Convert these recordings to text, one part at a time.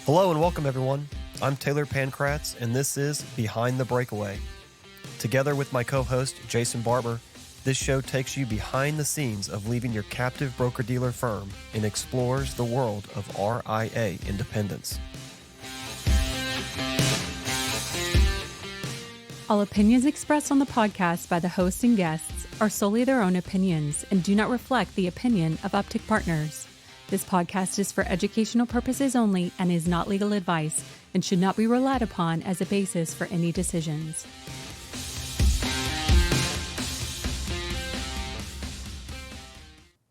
Hello and welcome, everyone. I'm Taylor Pankratz, and this is Behind the Breakaway. Together with my co-host, Jason Barber, this show takes you behind the scenes of leaving your captive broker-dealer firm and explores the world of RIA independence. All opinions expressed on the podcast by the host and guests are solely their own opinions and do not reflect the opinion of Uptick Partners. This podcast is for educational purposes only and is not legal advice and should not be relied upon as a basis for any decisions.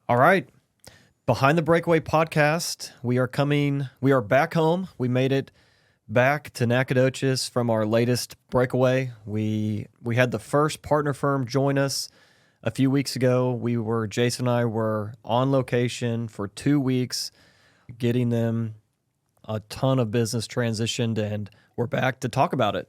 All right. Behind the Breakaway podcast, we are back home. We made it back to Nacogdoches from our latest breakaway. We had the first partner firm join us a few weeks ago. Jason and I were on location for 2 weeks, getting them a ton of business transitioned, and we're back to talk about it.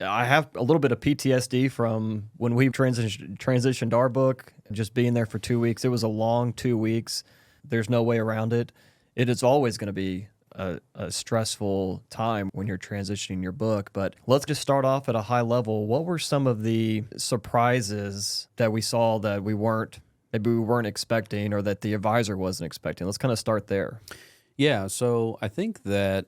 I have a little bit of PTSD from when we transitioned our book, just being there for 2 weeks. It was a long 2 weeks. There's no way around it. It is always going to be a stressful time when you're transitioning your book. But let's just start off at a high level. What were some of the surprises that we saw that maybe we weren't expecting, or that the advisor wasn't expecting? Let's kind of start there. Yeah, so I think that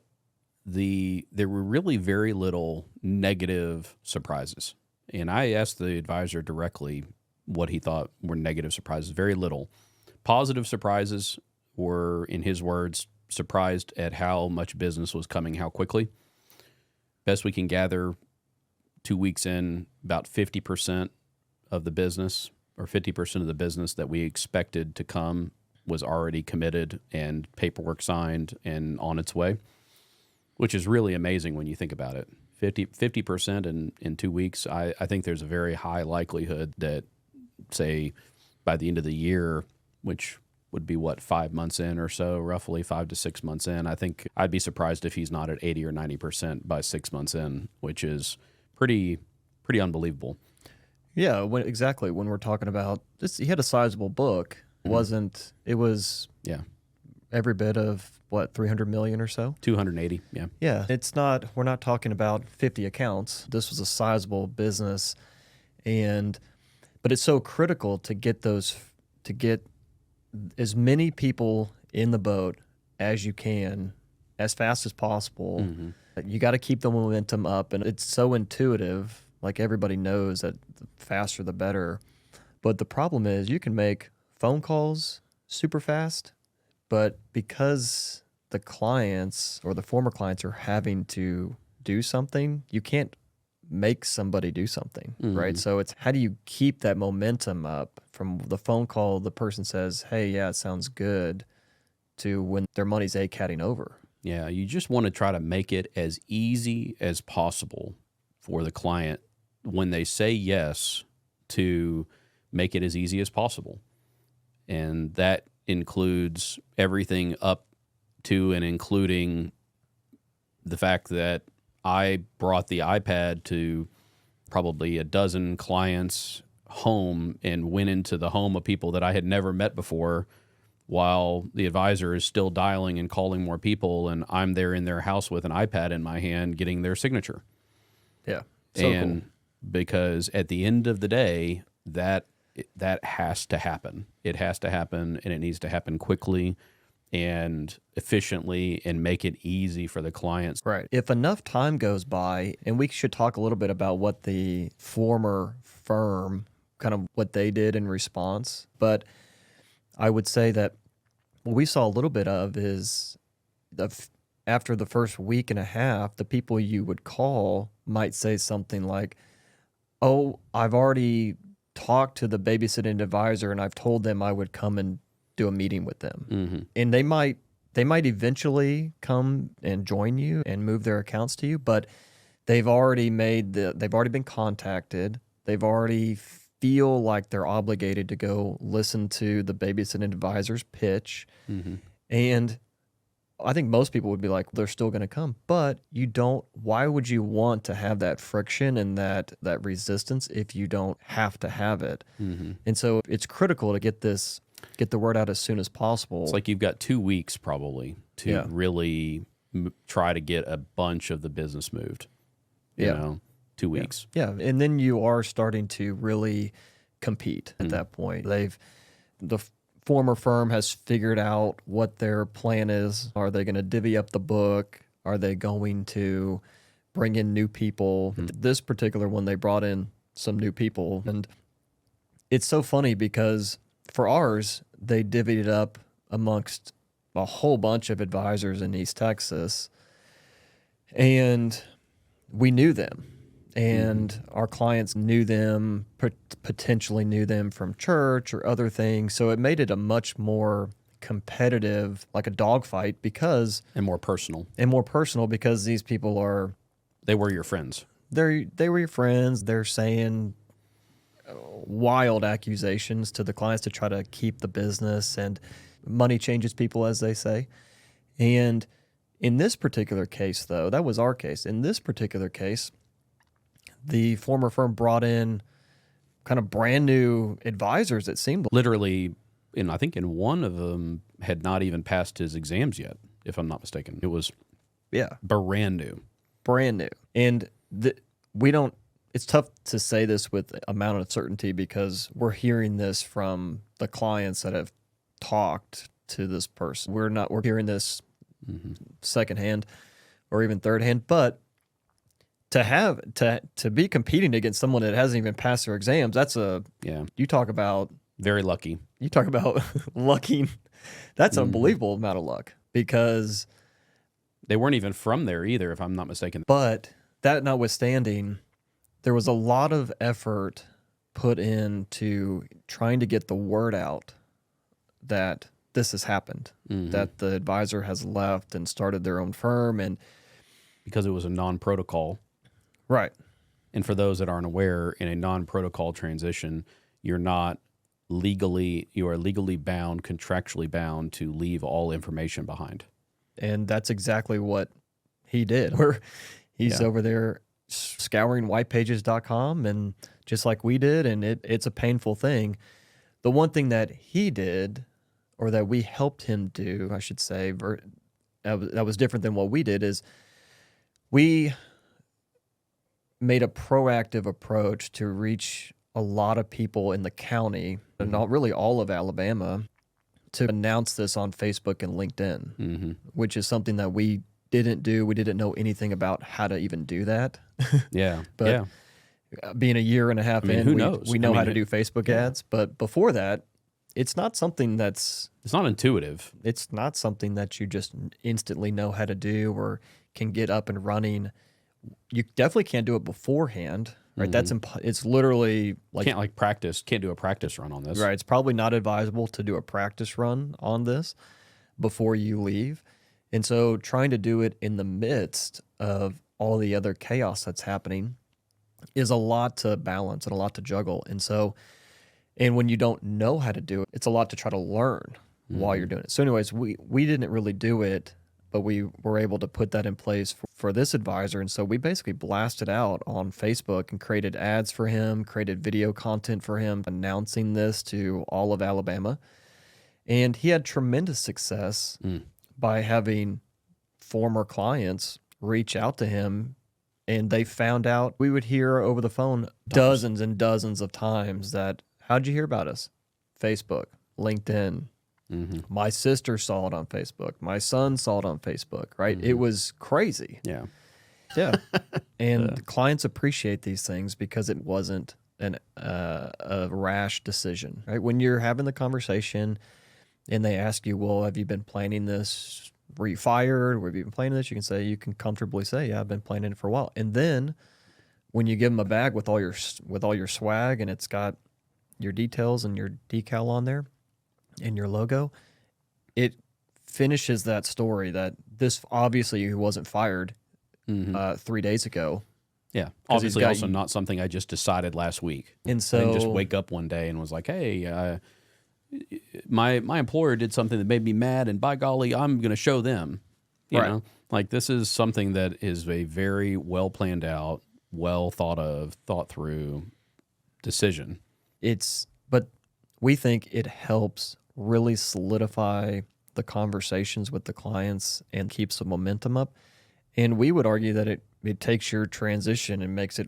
there were really very little negative surprises. And I asked the advisor directly what he thought were negative surprises. Very little. Positive surprises were, in his words, surprised at how much business was coming, how quickly. Best we can gather, 2 weeks in, about 50% of the business, or 50% of the business that we expected to come, was already committed and paperwork signed and on its way, which is really amazing when you think about it. 50% in 2 weeks. I think there's a very high likelihood that, say, by the end of the year, which would be 5 months in or so, roughly 5 to 6 months in. I think I'd be surprised if he's not at 80 or 90% by 6 months in, which is pretty unbelievable. Yeah, exactly. When we're talking about this, he had a sizable book. Mm-hmm. It was every bit of $300 million or so? 280, yeah. Yeah, we're not talking about 50 accounts. This was a sizable business, but it's so critical to get as many people in the boat as you can, as fast as possible. Mm-hmm. You got to keep the momentum up, and it's so intuitive. Like, everybody knows that the faster the better. But the problem is you can make phone calls super fast, but because the clients or the former clients are having to do something, you can't make somebody do something, mm-hmm. right? So it's, how do you keep that momentum up from the phone call, the person says, hey, yeah, it sounds good, to when their money's ACATing over? Yeah, you just want to try to make it as easy as possible for the client when they say yes, to make it as easy as possible. And that includes everything up to and including the fact that I brought the iPad to probably a dozen clients' home and went into the home of people that I had never met before, while the advisor is still dialing and calling more people, and I'm there in their house with an iPad in my hand getting their signature. Yeah. So and cool. Because at the end of the day, that has to happen. It has to happen, and it needs to happen quickly and efficiently, and make it easy for the clients. Right. If enough time goes by, and we should talk a little bit about what the former firm, kind of what they did in response. But I would say that what we saw a little bit of is after the first week and a half, the people you would call might say something like, oh, I've already talked to the babysitting advisor and I've told them I would come and do a meeting with them. Mm-hmm. And they might eventually come and join you and move their accounts to you, but they've already been contacted. They've already feel like they're obligated to go listen to the babysitting advisor's pitch. Mm-hmm. And I think most people would be like, they're still going to come, but why would you want to have that friction and that resistance if you don't have to have it? Mm-hmm. And so it's critical to get the word out as soon as possible. It's like you've got 2 weeks probably to really try to get a bunch of the business moved. You know, 2 weeks. Yeah. And then you are starting to really compete at that point. The former firm has figured out what their plan is. Are they going to divvy up the book? Are they going to bring in new people? This particular one, they brought in some new people. And it's so funny because for ours, they divvied it up amongst a whole bunch of advisors in East Texas. And we knew them. And our clients knew them, potentially knew them from church or other things. So it made it a much more competitive, like a dogfight, because And more personal. Because these people are They were your friends. they were your friends. They're saying wild accusations to the clients to try to keep the business, and money changes people, as they say. And in this particular case, though, that was our case. In this particular case, the former firm brought in kind of brand new advisors, it seemed. Literally, I think in one of them had not even passed his exams yet, if I'm not mistaken. It was brand new. Brand new. And it's tough to say this with amount of certainty because we're hearing this from the clients that have talked to this person. We're hearing this secondhand or even thirdhand, but to be competing against someone that hasn't even passed their exams, you talk about very lucky. You talk about lucking. That's an unbelievable amount of luck because they weren't even from there either, if I'm not mistaken. But that notwithstanding, there was a lot of effort put into trying to get the word out that this has happened, that the advisor has left and started their own firm, and because it was a non-protocol. Right. And for those that aren't aware, in a non-protocol transition, you are legally bound, contractually bound to leave all information behind. And that's exactly what he did. He's over there scouring whitepages.com, and just like we did, and it's a painful thing. The one thing that he did, or that we helped him do, I should say, that was different than what we did, is we made a proactive approach to reach a lot of people in the county, and not really all of Alabama, to announce this on Facebook and LinkedIn, which is something that we didn't do. We didn't know anything about how to even do that. But being a year and a half in, who knows? We know how to do Facebook ads. But before that, it's not something it's not intuitive. It's not something that you just instantly know how to do or can get up and running. You definitely can't do it beforehand, right? It's literally like can't do a practice run on this. Right. It's probably not advisable to do a practice run on this before you leave. And so trying to do it in the midst of all the other chaos that's happening is a lot to balance and a lot to juggle. And when you don't know how to do it, it's a lot to try to learn while you're doing it. So anyways, we didn't really do it, but we were able to put that in place for this advisor. And so we basically blasted out on Facebook and created ads for him, created video content for him, announcing this to all of Alabama. And he had tremendous success by having former clients reach out to him, and they found out. We would hear over the phone dozens and dozens of times that, how'd you hear about us? Facebook, LinkedIn. My sister saw it on Facebook. My son saw it on Facebook, right? It was crazy. Yeah. And clients appreciate these things because it wasn't a rash decision, right? When you're having the conversation and they ask you, well, have you been planning this? Were you fired? Have you been planning this? You can comfortably say, yeah, I've been planning it for a while. And then when you give them a bag with all your swag, and it's got your details and your decal on there and your logo, it finishes that story that this obviously he wasn't fired 3 days ago. Yeah, obviously also not something I just decided last week. And so I didn't just wake up one day and was like, hey, my employer did something that made me mad, and by golly, I'm going to show them. You know, like this is something that is a very well planned out, well thought of, thought through decision. But we think it helps really solidify the conversations with the clients and keeps the momentum up. And we would argue that it takes your transition and makes it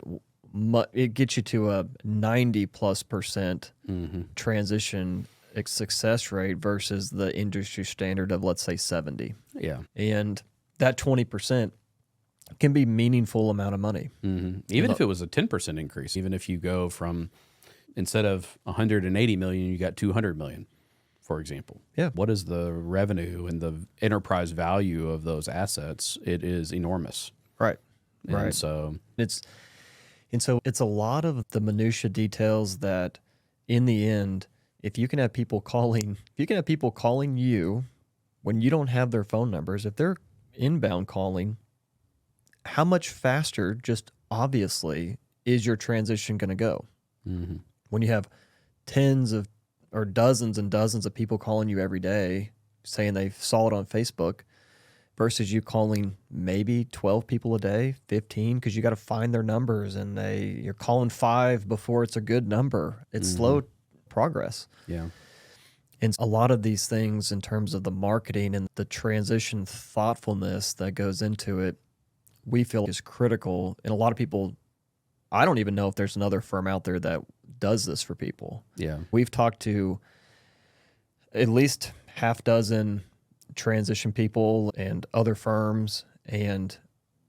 it gets you to a 90+% transition success rate versus the industry standard of, let's say, 70. Yeah. And that 20% can be meaningful amount of money. Even if it was a 10% increase, even if you go from, instead of 180 million, you got 200 million, for example. Yeah. What is the revenue and the enterprise value of those assets? It is enormous. Right. And Right. so it's a lot of the minutia details that, in the end, if you can have people calling you when you don't have their phone numbers, if they're inbound calling, how much faster, just obviously, is your transition going to go? When you have tens of or dozens and dozens of people calling you every day saying they saw it on Facebook, versus you calling maybe 12 people a day, 15, because you got to find their numbers, and you're calling 5 before it's a good number. It's slow progress. yeah. And a lot of these things in terms of the marketing and the transition thoughtfulness that goes into it, we feel is critical. And a lot of people, I don't even know if there's another firm out there that does this for people. Yeah. We've talked to at least half dozen transition people and other firms, and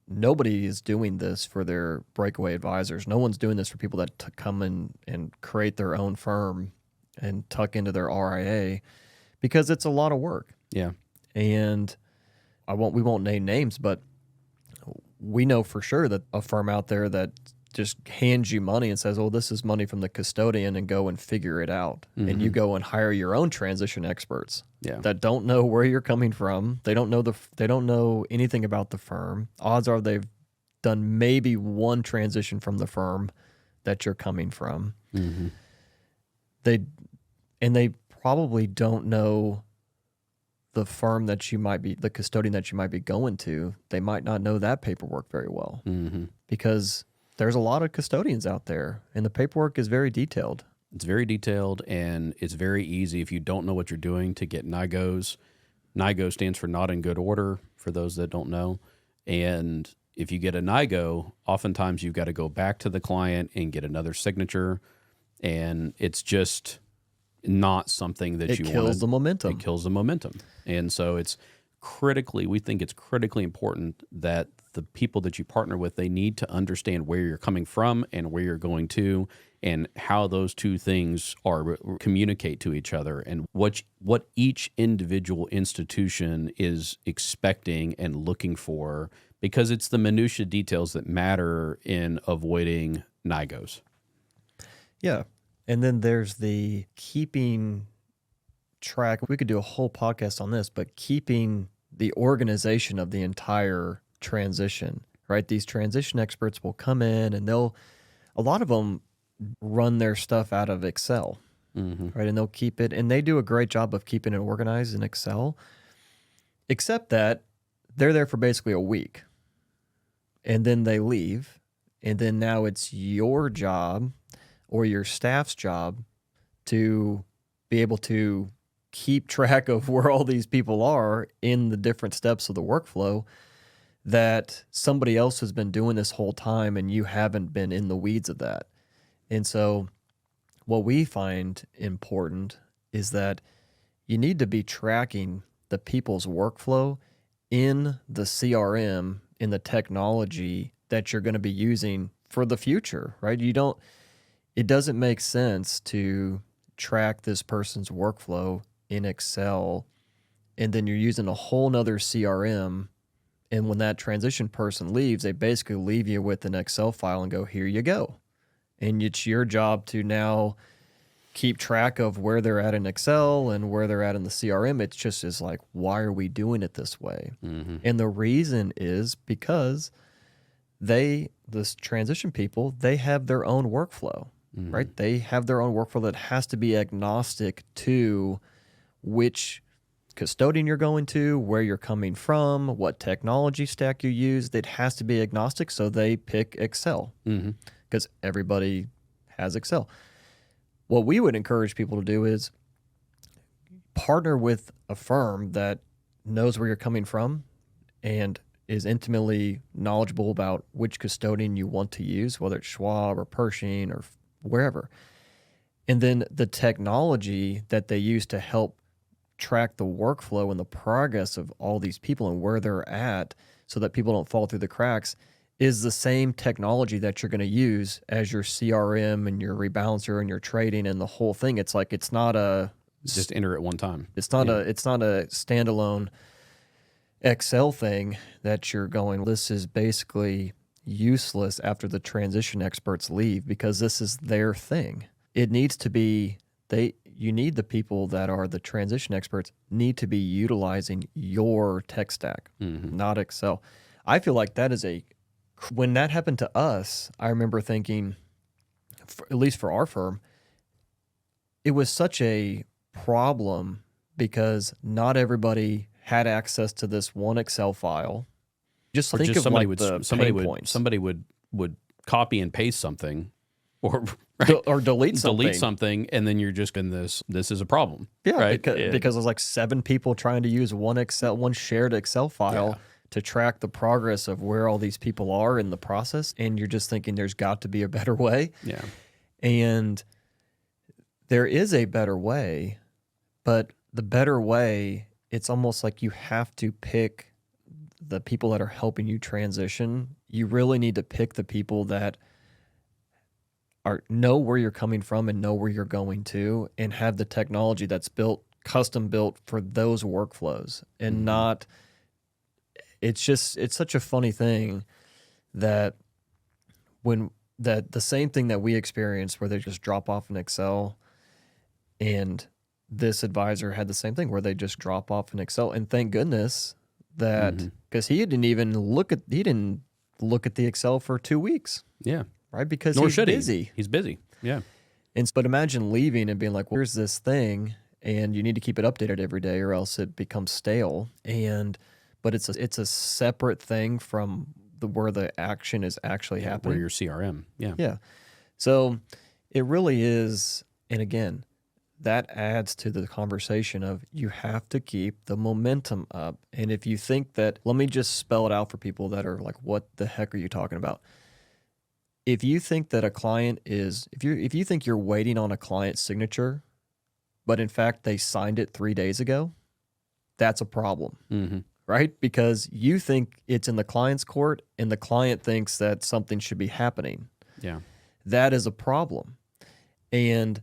nobody is doing this for their breakaway advisors. No one's doing this for people that come in and create their own firm and tuck into their RIA, because it's a lot of work. Yeah. And we won't name names, but we know for sure that a firm out there that just hands you money and says, "Oh, this is money from the custodian, and go and figure it out." And you go and hire your own transition experts that don't know where you're coming from. They don't know anything about the firm. Odds are they've done maybe one transition from the firm that you're coming from. They probably don't know the firm that the custodian that you might be going to. They might not know that paperwork very well, because there's a lot of custodians out there, and the paperwork is very detailed. It's very detailed, and it's very easy, if you don't know what you're doing, to get NIGOs. NIGO stands for not in good order, for those that don't know. And if you get a NIGO, oftentimes you've got to go back to the client and get another signature, and it's just not something that It you want. kills the momentum. It kills the momentum. And so we think it's critically important that the people that you partner with, they need to understand where you're coming from and where you're going to, and how those two things communicate to each other, and what each individual institution is expecting and looking for, because it's the minutia details that matter in avoiding NIGOs. Yeah. And then there's the keeping track. We could do a whole podcast on this, but keeping the organization of the entire transition, right? These transition experts will come in, and a lot of them run their stuff out of Excel, right? And they'll keep it, and they do a great job of keeping it organized in Excel, except that they're there for basically a week, and then they leave, and then now it's your job or your staff's job to be able to keep track of where all these people are in the different steps of the workflow that somebody else has been doing this whole time, and you haven't been in the weeds of that. And so what we find important is that you need to be tracking the people's workflow in the CRM, in the technology that you're going to be using for the future, right? It doesn't make sense to track this person's workflow in Excel, and then you're using a whole nother CRM. And when that transition person leaves, they basically leave you with an Excel file and go, "Here you go." And it's your job to now keep track of where they're at in Excel and where they're at in the CRM. It's just is like, why are we doing it this way? And the reason is because this transition people, they have their own workflow, right? They have their own workflow that has to be agnostic to which custodian you're going to, where you're coming from, what technology stack you use. It has to be agnostic, so they pick Excel because everybody has Excel. What we would encourage people to do is partner with a firm that knows where you're coming from and is intimately knowledgeable about which custodian you want to use, whether it's Schwab or Pershing or wherever. And then the technology that they use to help track the workflow and the progress of all these people and where they're at so that people don't fall through the cracks is the same technology that you're going to use as your CRM and your rebalancer and your trading and the whole thing. It's like, it's not a Just enter at one time. it's not a standalone Excel thing that you're going, this is basically useless after the transition experts leave because this is their thing. It needs to be, you need the people that are the transition experts need to be utilizing your tech stack, not Excel. I feel like that is when that happened to us, I remember thinking, at least for our firm, it was such a problem because not everybody had access to this one Excel file. Just Or think just of somebody like would the somebody pain would points. somebody would copy and paste something, or Or delete something. delete something, and then you're just in this. This is a problem. Yeah, right? because there's like 7 people trying to use one shared Excel file to track the progress of where all these people are in the process, and you're just thinking there's got to be a better way. Yeah. And there is a better way, but the better way, it's almost like you have to pick the people that are helping you transition. You really need to pick the people that know where you're coming from and know where you're going to, and have the technology that's custom built for those workflows, and not. It's such a funny thing that the same thing that we experienced where they just drop off in Excel, and this advisor had the same thing where they just drop off in Excel, and thank goodness that, because he didn't look at the Excel for 2 weeks. Yeah. Right, because Nor he's should busy. he? He's busy. Yeah. But imagine leaving and being like, well, here's this thing, and you need to keep it updated every day or else it becomes stale. But it's a separate thing from where the action is actually happening. Or your CRM. Yeah. Yeah. So it really is, and again, that adds to the conversation of you have to keep the momentum up. And if you think that, let me just spell it out for people that are like, what the heck are you talking about? If you think that a client is, if you think you're waiting on a client's signature, but in fact they signed it 3 days ago, that's a problem, right? Because you think it's in the client's court and the client thinks that something should be happening. Yeah. That is a problem. And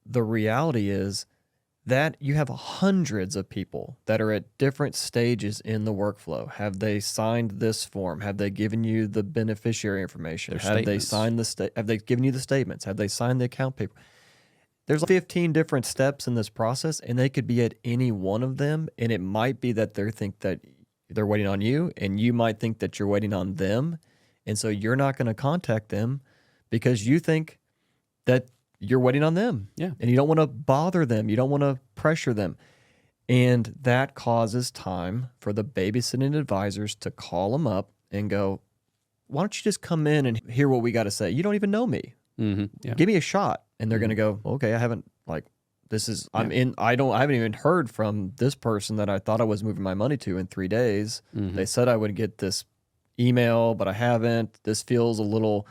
the reality is that you have hundreds of people that are at different stages in the workflow. Have they signed this form? Have they given you the beneficiary information? Have they signed have they given you the statements? Have they signed the account paper? There's 15 different steps in this process, and they could be at any one of them. And it might be that they think that they're waiting on you, and you might think that you're waiting on them. And so you're not going to contact them because you think that you're waiting on them. Yeah. And you don't want to bother them. You don't want to pressure them. And that causes time for the babysitting advisors to call them up and go, why don't you just come in and hear what we got to say? You don't even know me. Yeah. Give me a shot. And they're going to go, okay, I haven't I haven't even heard from this person that I thought I was moving my money to in 3 days. They said I would get this email, but I haven't. This feels a little,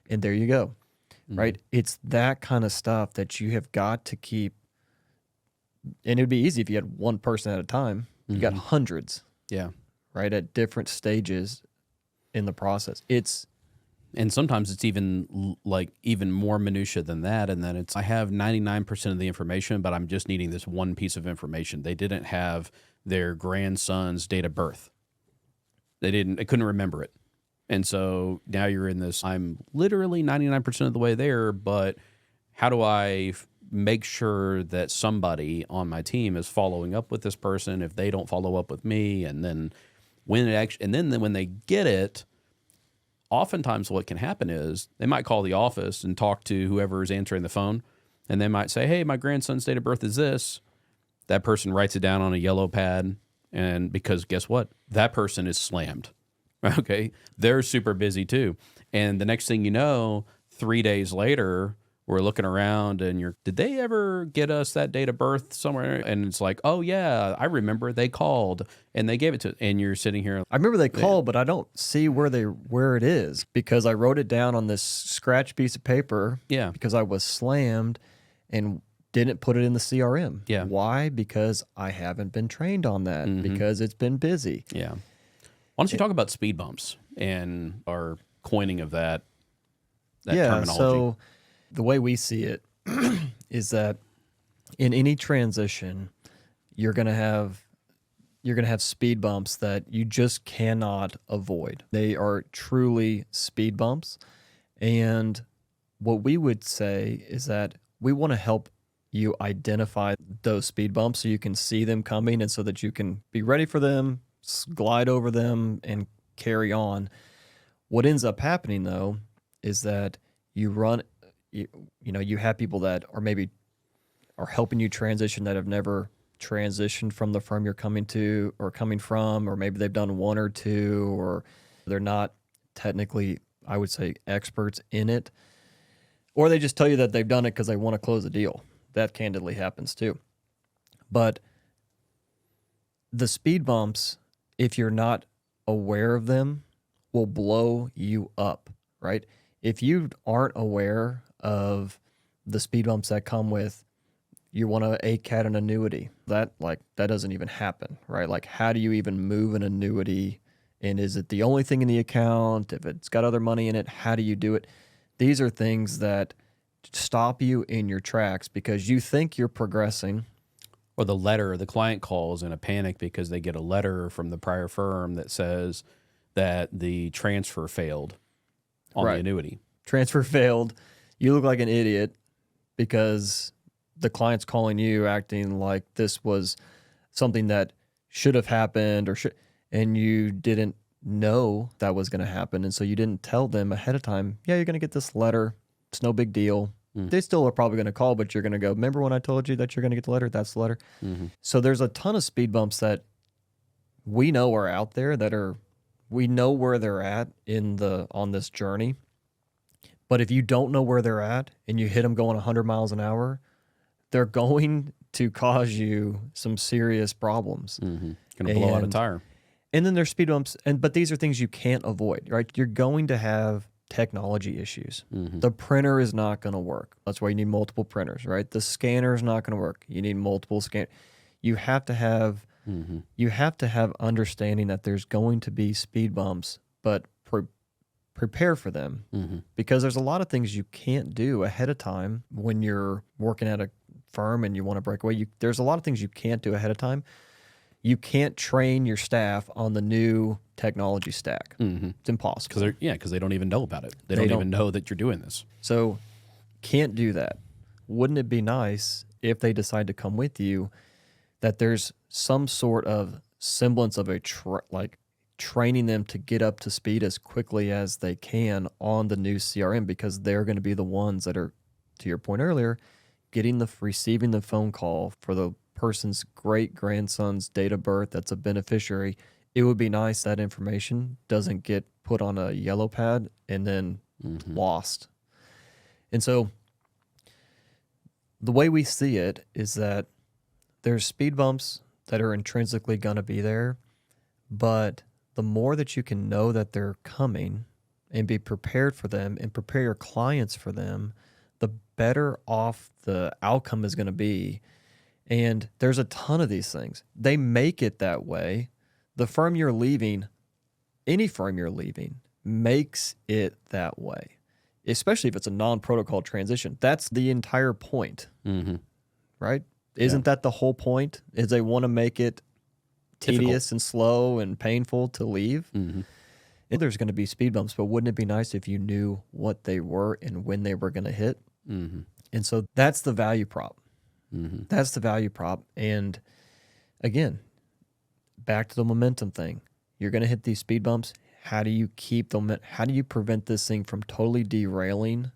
and there you go. Right? It's that kind of stuff that you have got to keep. And it would be easy if you had one person at a time. You got hundreds. Yeah. Right? At different stages in the process. And sometimes it's even even more minutia than that. And then I have 99% of the information, but I'm just needing this one piece of information. They didn't have their grandson's date of birth. They couldn't remember it. And so now you're in this, I'm literally 99% of the way there, but how do I make sure that somebody on my team is following up with this person if they don't follow up with me? And then when they get it, oftentimes what can happen is they might call the office and talk to whoever is answering the phone, and they might say, hey, my grandson's date of birth is this. That person writes it down on a yellow pad, and because guess what? That person is slammed. Okay, they're super busy too. And the next thing you know, 3 days later, we're looking around and did they ever get us that date of birth somewhere? And it's like, oh yeah, I remember they called and they gave it to, and you're sitting here. I remember they called, but I don't see where it is because I wrote it down on this scratch piece of paper. Yeah. Because I was slammed and didn't put it in the CRM. Yeah. Why? Because I haven't been trained on that because it's been busy. Yeah. Why don't you talk about speed bumps and our coining of that terminology? So the way we see it is that in any transition, you're going to have speed bumps that you just cannot avoid. They are truly speed bumps. And what we would say is that we want to help you identify those speed bumps so you can see them coming and so that you can be ready for them, glide over them, and carry on. What ends up happening, though, is that you have people that are helping you transition that have never transitioned from the firm you're coming from, or maybe they've done one or two, or they're not technically, I would say, experts in it, or they just tell you that they've done it because they want to close a deal. That candidly happens too. But the speed bumps, if you're not aware of them, will blow you up, right? If you aren't aware of the speed bumps that come with you want to ACAT an annuity, that doesn't even happen, right? Like, how do you even move an annuity? And is it the only thing in the account? If it's got other money in it, how do you do it? These are things that stop you in your tracks because you think you're progressing. Or the client calls in a panic because they get a letter from the prior firm that says that the transfer failed on the annuity. Transfer failed. You look like an idiot because the client's calling you acting like this was something that should have happened and you didn't know that was going to happen. And so you didn't tell them ahead of time, yeah, you're going to get this letter. It's no big deal. They still are probably going to call, but you're going to go, remember when I told you that you're going to get the letter? That's the letter. So there's a ton of speed bumps that we know are out there we know where they're at on this journey. But if you don't know where they're at and you hit them going 100 miles an hour, they're going to cause you some serious problems. Going to blow out a tire. And then there's speed bumps, but these are things you can't avoid, right? You're going to have technology issues. The printer is not going to work. That's why you need multiple printers, right? The scanner is not going to work. You need multiple scanners. You have to have understanding that there's going to be speed bumps, but prepare for them because there's a lot of things you can't do ahead of time when you're working at a firm and you want to break away. There's a lot of things you can't do ahead of time. You can't train your staff on the new technology stack. It's impossible. Because they don't even know about it. They don't even know that you're doing this. So can't do that. Wouldn't it be nice if they decide to come with you that there's some sort of semblance of training them to get up to speed as quickly as they can on the new CRM because they're going to be the ones that are, to your point earlier, receiving the phone call for the person's great-grandson's date of birth that's a beneficiary. It would be nice that information doesn't get put on a yellow pad and then lost. And so the way we see it is that there's speed bumps that are intrinsically going to be there, but the more that you can know that they're coming and be prepared for them and prepare your clients for them, the better off the outcome is going to be. And there's a ton of these things. They make it that way. The firm you're leaving, any firm you're leaving, makes it that way, especially if it's a non-protocol transition. That's the entire point, right? Isn't that the whole point? Is they want to make it tedious and slow and painful to leave? And there's going to be speed bumps, but wouldn't it be nice if you knew what they were and when they were going to hit? And so that's the value prop. That's the value prop. And again, back to the momentum thing. You're going to hit these speed bumps. How do you keep them? How do you prevent this thing from totally derailing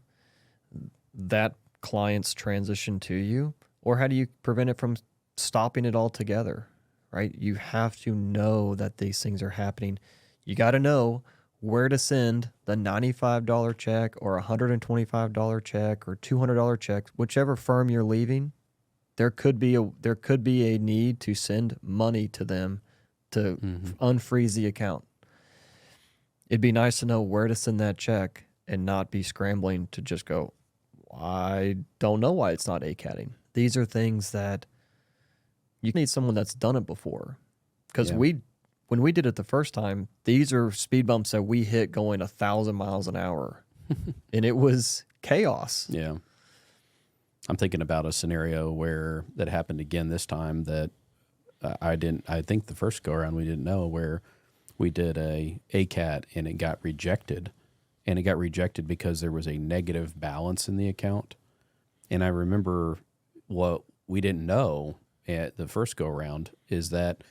that client's transition to you? Or how do you prevent it from stopping it altogether, right? You have to know that these things are happening. You got to know where to send the $95 check or $125 check or $200 check, whichever firm you're leaving, there could be a need to send money to them to unfreeze the account. It'd be nice to know where to send that check and not be scrambling to just go, I don't know why it's not ACATing. These are things that you need someone that's done it before. Because when we did it the first time, these are speed bumps that we hit going 1,000 miles an hour. And it was chaos. Yeah. I'm thinking about a scenario where that happened again this time that I think the first go around we didn't know, where we did a ACAT and it got rejected. And it got rejected because there was a negative balance in the account. And I remember what we didn't know at the first go around is that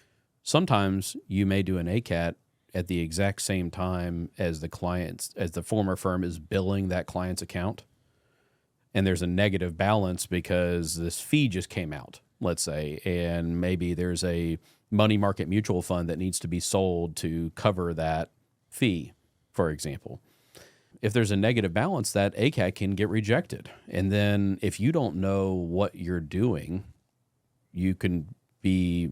sometimes you may do an ACAT at the exact same time as the former firm is billing that client's account. And there's a negative balance because this fee just came out, let's say, and maybe there's a money market mutual fund that needs to be sold to cover that fee, for example. If there's a negative balance, that ACAT can get rejected. And then if you don't know what you're doing, you can be,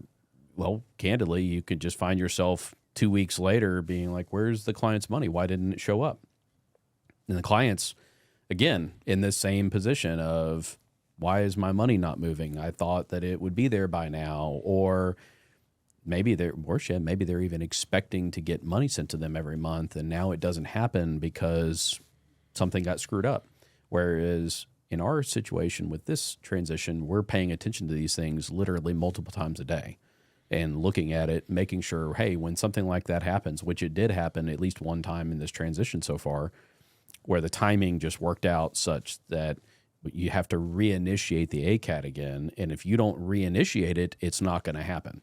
well, candidly, you could just find yourself 2 weeks later being like, where's the client's money? Why didn't it show up? And the client's, again, in this same position of, why is my money not moving? I thought that it would be there by now. Or maybe they're even expecting to get money sent to them every month, and now it doesn't happen because something got screwed up. Whereas in our situation with this transition, we're paying attention to these things literally multiple times a day and looking at it, making sure, hey, when something like that happens, which it did happen at least one time in this transition so far, where the timing just worked out such that you have to reinitiate the ACAT again. And if you don't reinitiate it, it's not going to happen.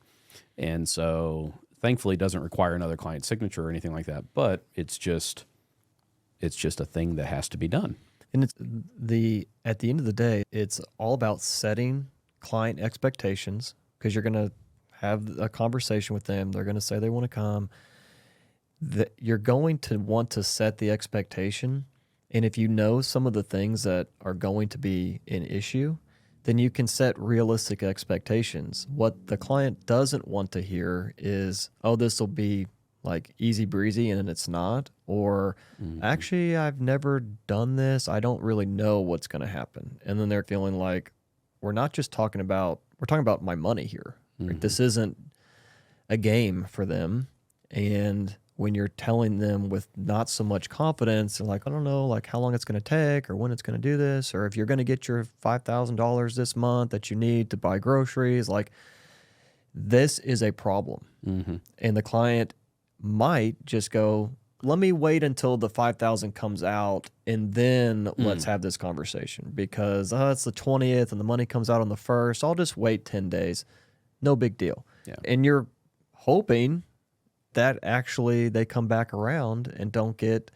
And so thankfully it doesn't require another client signature or anything like that, but it's just a thing that has to be done. And at the end of the day, it's all about setting client expectations, because you're going to have a conversation with them. They're going to say they want to come. You're going to want to set the expectation. And if you know some of the things that are going to be an issue, then you can set realistic expectations. What the client doesn't want to hear is, oh, this will be like easy breezy, and it's not. Or actually, I've never done this. I don't really know what's going to happen. And then they're feeling like, we're talking about my money here. Right? This isn't a game for them. And when you're telling them with not so much confidence, they're like, I don't know, like how long it's going to take or when it's going to do this, or if you're going to get your $5,000 this month that you need to buy groceries, like this is a problem. And the client might just go, let me wait until the 5,000 comes out and then let's have this conversation, because it's the 20th and the money comes out on the 1st. I'll just wait 10 days. No big deal. Yeah. And you're hoping that actually they come back around and don't get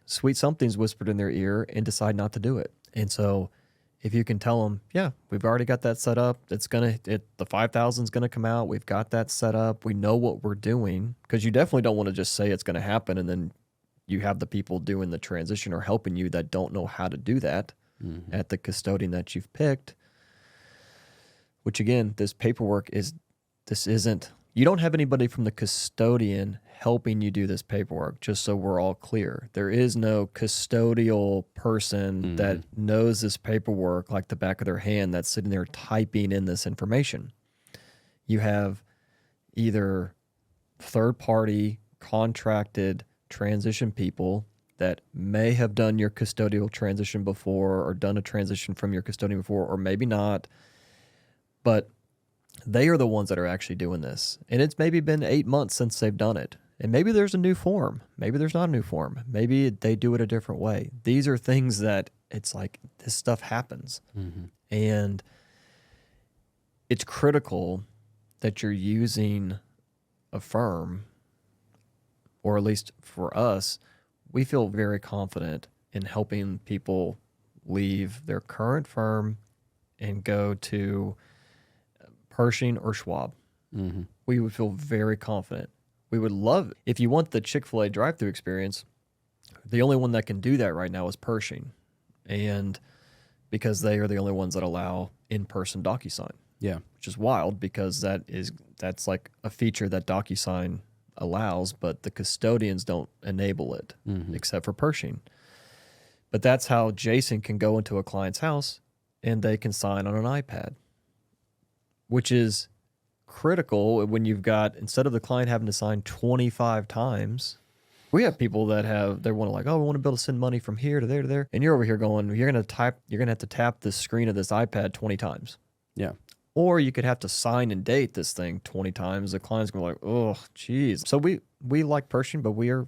sweet somethings whispered in their ear and decide not to do it. And so if you can tell them, yeah, we've already got that set up. The 5,000 is going to come out. We've got that set up. We know what we're doing, because you definitely don't want to just say it's going to happen and then you have the people doing the transition or helping you that don't know how to do that at the custodian that you've picked. Which again, this paperwork isn't, you don't have anybody from the custodian helping you do this paperwork, just so we're all clear. There is no custodial person that knows this paperwork like the back of their hand that's sitting there typing in this information. You have either third-party contracted transition people that may have done your custodial transition before or done a transition from your custodian before, or maybe not, but they are the ones that are actually doing this. And it's maybe been 8 months since they've done it. And maybe there's a new form. Maybe there's not a new form. Maybe they do it a different way. These are things that it's like this stuff happens. And it's critical that you're using a firm, or at least for us, we feel very confident in helping people leave their current firm and go to Pershing or Schwab. We would feel very confident. we would love, if you want the Chick-fil-A drive-thru experience, the only one that can do that right now is Pershing. And because they are the only ones that allow in-person DocuSign. Yeah. Which is wild because that's like a feature that DocuSign allows, but the custodians don't enable it except for Pershing. But that's how Jason can go into a client's house and they can sign on an iPad, which is critical when you've got, instead of the client having to sign 25 times, we have people that they want to like, oh, we want to be able to send money from here to there to there. And you're over here going, you're going to have to tap the screen of this iPad 20 times. Yeah. Or you could have to sign and date this thing 20 times. The client's going to be like, oh, geez. So we like Pershing, but we are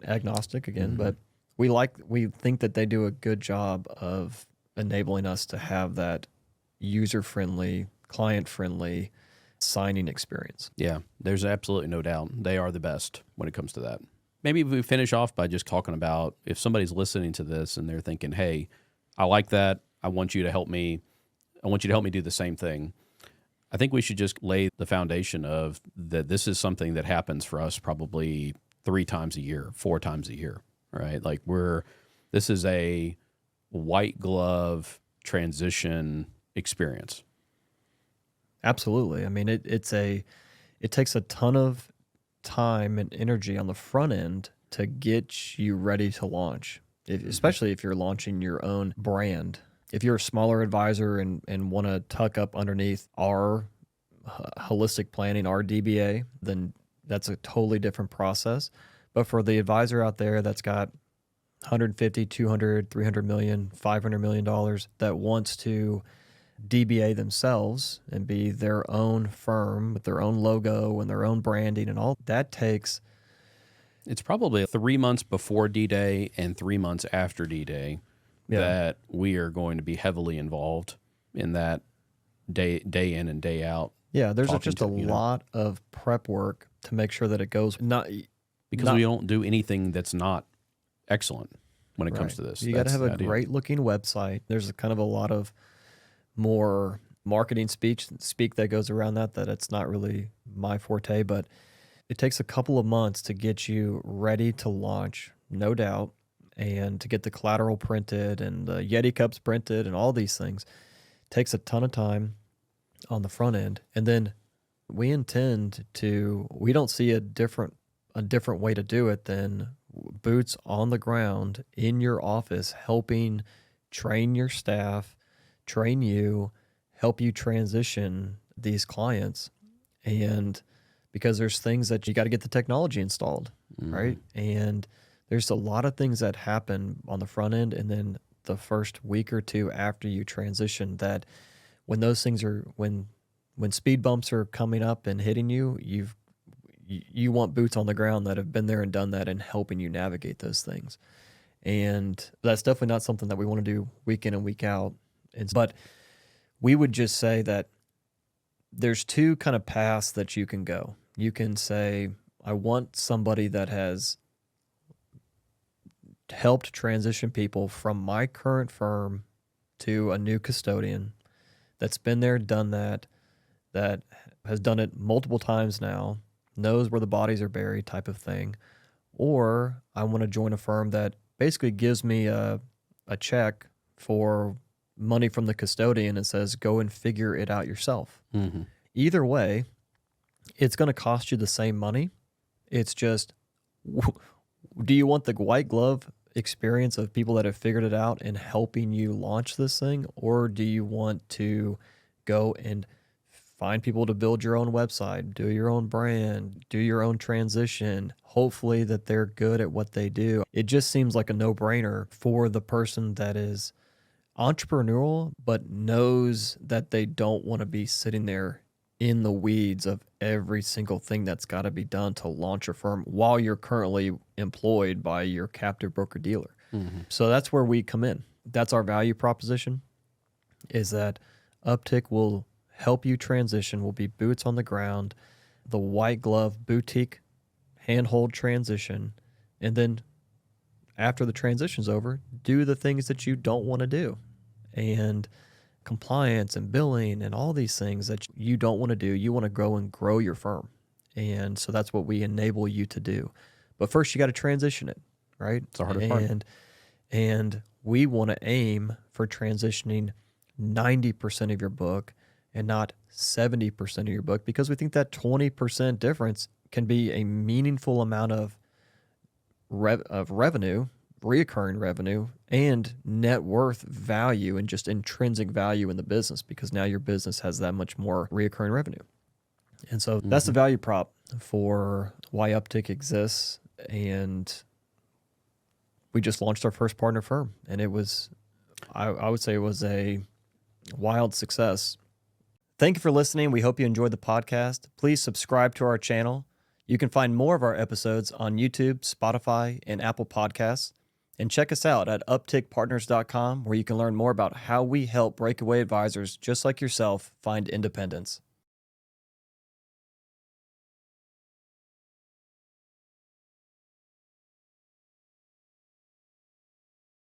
agnostic again. But we think that they do a good job of enabling us to have that user-friendly, client-friendly signing experience. Yeah, there's absolutely no doubt. They are the best when it comes to that. Maybe we finish off by just talking about if somebody's listening to this and they're thinking, hey, I like that. I want you to help me. I want you to help me do the same thing. I think we should just lay the foundation of that this is something that happens for us probably 3 times a year, 4 times a year, right? Like this is a white glove transition experience. Absolutely. I mean, it takes a ton of time and energy on the front end to get you ready to launch, especially if you're launching your own brand. If you're a smaller advisor and want to tuck up underneath our holistic planning, our DBA, then that's a totally different process. But for the advisor out there that's got 150, 200, 300 million, $500 million that wants to DBA themselves and be their own firm with their own logo and their own branding and all, that takes... It's probably 3 months before D-Day and 3 months after D-Day that we are going to be heavily involved in that day in and day out. Yeah, there's just a lot of prep work to make sure that it goes because we don't do anything that's not excellent when it comes to this. You got to have a great looking website. There's kind of a lot of more marketing speak that goes around that it's not really my forte, but it takes a couple of months to get you ready to launch, no doubt, and to get the collateral printed and the Yeti cups printed and all these things. It takes a ton of time on the front end. And then we don't see a different way to do it than boots on the ground in your office, helping train your staff, train you, help you transition these clients. And because there's things that you got to get the technology installed, right? And there's a lot of things that happen on the front end and then the first week or two after you transition that when those things are, when speed bumps are coming up and hitting you, you want boots on the ground that have been there and done that and helping you navigate those things. And that's definitely not something that we want to do week in and week out. But we would just say that there's 2 kind of paths that you can go. You can say, I want somebody that has helped transition people from my current firm to a new custodian that's been there, done that has done it multiple times now, knows where the bodies are buried type of thing. Or I want to join a firm that basically gives me a check for money from the custodian and says, go and figure it out yourself. Mm-hmm. Either way, it's going to cost you the same money. It's just, do you want the white glove experience of people that have figured it out and helping you launch this thing? Or do you want to go and find people to build your own website, do your own brand, do your own transition, hopefully that they're good at what they do? It just seems like a no-brainer for the person that is entrepreneurial but knows that they don't want to be sitting there in the weeds of every single thing that's got to be done to launch a firm while you're currently employed by your captive broker-dealer. Mm-hmm. So that's where we come in. That's our value proposition, is that Uptick will help you transition, will be boots on the ground, the white glove boutique handhold transition, and then after the transition's over, do the things that you don't want to do. And compliance and billing and all these things that you don't want to do, you want to go and grow your firm. And so that's what we enable you to do. But first, you got to transition it, right? It's the hardest part. And we want to aim for transitioning 90% of your book and not 70% of your book, because we think that 20% difference can be a meaningful amount of revenue, reoccurring revenue, and net worth value, and just intrinsic value in the business, because now your business has that much more reoccurring revenue. And so that's the value prop for why Uptick exists. And we just launched our first partner firm, and it was, I would say it was a wild success. Thank you for listening. We hope you enjoyed the podcast. Please subscribe to our channel. You can find more of our episodes on YouTube, Spotify, and Apple Podcasts. And check us out at uptickpartners.com, where you can learn more about how we help breakaway advisors just like yourself find independence.